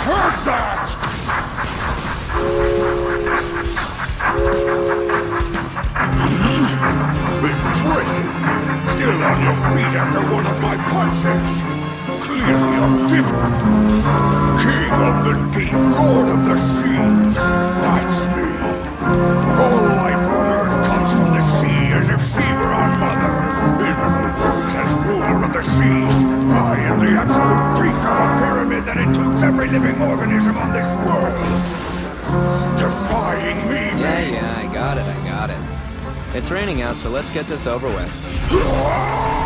heard that! Impressive! Still on your feet after one of my punches! Clearly a dimwit! King of the deep, lord of the sea! That's me! All life on Earth comes from the sea as if she were our mother! In other words, as ruler of the seas, I am the absolute peak of a pyramid that includes every living organism on this world! Defying me, Yeah, I got it. It's raining out, so let's get this over with. man!